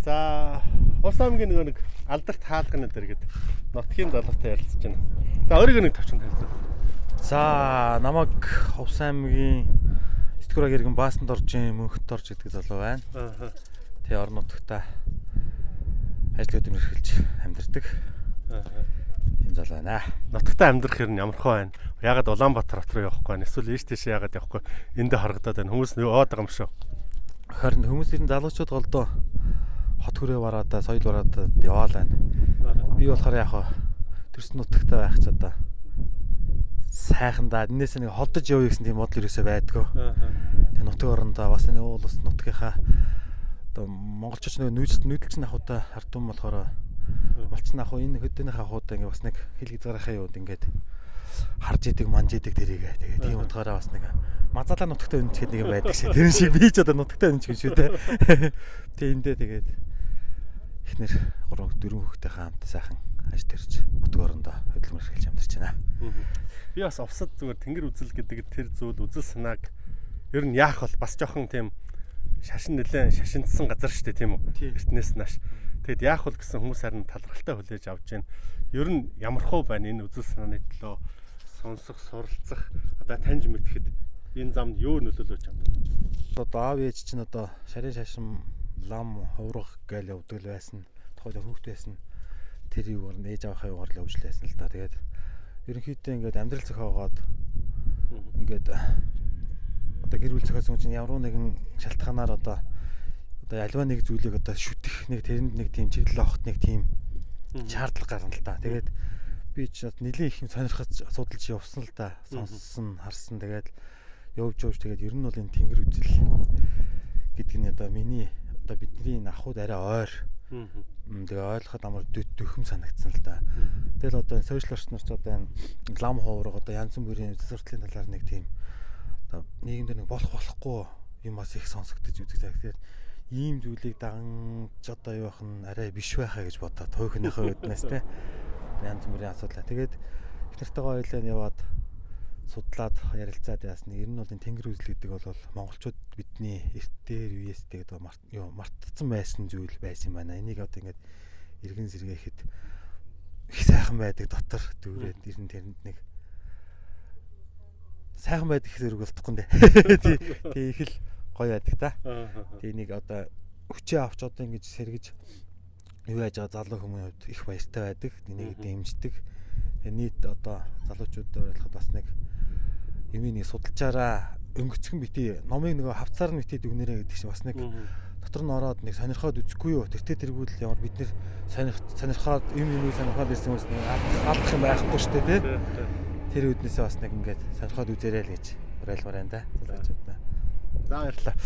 За Ус аймгийн нэг алдарт хаалганы дээр гээд нутгийн залуутай ярилцж байна. За өөрийгөө нэг товчхон танилцуул. За намайг Ус аймгийн 9-р гэргэн Баасанд оржийн Мөнхөд орж гэдэг залуу байна. Тэгээ орон нутгата ажил хөдөлмөр эрхэлж амьдардаг. Тийм залуу байна. Нутагтаа амьдрах хэрэг нь ямархуу байна. Ягаад Улаанбаатар руу явахгүй вэ? Эсвэл ийш тийш ягаад явахгүй? Эндээ харагдаад байна. Хүмүүс нь яваад байгаа юм шүү. Харин хүмүүс ирэн залуучууд голдоо хот хүрээ бараадаа, соёл бараадаа яваал байна. Би болохоор яг төрс нутагтаа байх ч одоо сайхан да. Энээс нэг холдож явъя гэсэн тийм бодол ерөөсөө байдгүй. Тэгээ нутаг орондоо бас нэг уул ус нутгийнхаа одоо монголчууд нэг нүүдэлчин ахуйтай хардсан болохоор малчин ахуй энэ хөдөөнийхөө ахуйтай ингээ бас нэг хил хязгаарынхаа юуд ингээд харж идэг, манж идэг тэрийгээ. Тэгээ тийм утгаараа бас нэг мазалаа нутагтаа өнч гэдэг нэг юм байдаг шээ. Тэр шиг би ч одоо нутагтаа өнч гэж шүү дээ. Тэгээ эндээ тэгээд эхнэр 3-4 хүүхдтэй хамт сайхан ажил төрж нутаг орондоо хөдөлмөр эрхэлж амьдарч байна. Би бас овсод зүгээр тэнгэр үзэл гэдэг тэр зүйл үзэл санааг ер нь яах бол бас жоохон тийм шашин нэлээд шашинцсан газар шүү дээ тийм үү? Эртнээс нааш. Тэгэд яах вэ гэсэн хүмүүс харин талархалтай хүлээж авч байна. Ер нь ямархуу байна энэ үзэл санааны төлөө сонсох, суралцах, одоо таньж мэдхэд энэ замд юу нөлөөлөж байна? Одоо аав ээж чинь одоо шарын шашин лам хуврах гээл явдаг л байсан. Тухайд хүүхд байсан. Тэр юугаар нь ээж авахын юугаар л өвжл байсан л да. Тэгээд ерөнхийдөө ингээд амьдрал зохиогоод ингээд одоо гэр бүл зохиосон чинь ямар нэгэн шалтгаанаар одоо альва нэг зүйлийг одоо шүтэх нэг тэрэнд нэг тийм чиглэл авахт нэг тийм шаардлага гарна л да. Тэгээд би ч нэлээд их юм сонирхож судалж явсан л да. Сонссон, харсан. Тэгээд явж тэгээд ер нь бол энэ тэнгэр үзэл гэдэг нь одоо миний одоо бидний ахуйд арай ойр. Тэгээ ойлгоход амар дөхөм санагдсан л да. Тэгэл одоо сошиал орчноор ч одоо энэ лам хувраг одоо янз бүрийн зөвсөртлийн талаар нэг тийм одоо нийгэмд нэг болохгүй юм бас их сонсогдож үздэг. Тэгэхээр ийм зүйлийг дагаж одоо юу байх нь арай биш байхаа гэж бодоо. Туйхныхаа үднээс те янз бүрийн асуудал. Тэгээд их нартайгаа ойлоо яваад судлаад ярилцаад яасна. Ер нь бол энэ тэнгэр үзэл гэдэг бол монголчууд бидний эрт дээр үеэстэй гэдэг мартцсан байсан зүйл байсан юм байна. Энийг одоо ингээд эргэн сэргээхэд их сайхан байдаг дотор дүүрээд ер нь тэрэнд нэг сайхан байдаг хэрэг болтохгүй нэ. Тий их л гоё байдаг та. Тий нэг одоо хүчээ авч одоо ингэж сэргэж юу яаж байгаа залуу хүмүүст их баяртай байдаг. Энийг дэмждэг. Нийт одоо залуучуудаар болоход бас нэг юм нэг судалчаараа өнгөцгөн битий номыг нөгөө хавцаар нь битий дүгнэрээ гэдэг чинь бас нэг дотор нь ороод нэг сонирхоод үзэхгүй юу. тэргүүл ямар бид нэр сонирхоод юм сонирхоод ирсэн хүмүүс алдах юм байхгүй шүү дээ тий. Тэр үднээсээ бас нэг ингээд сонирхоод үзээрэй л гэж уриалмаар байна да. Залуучууд. За баярлалаа.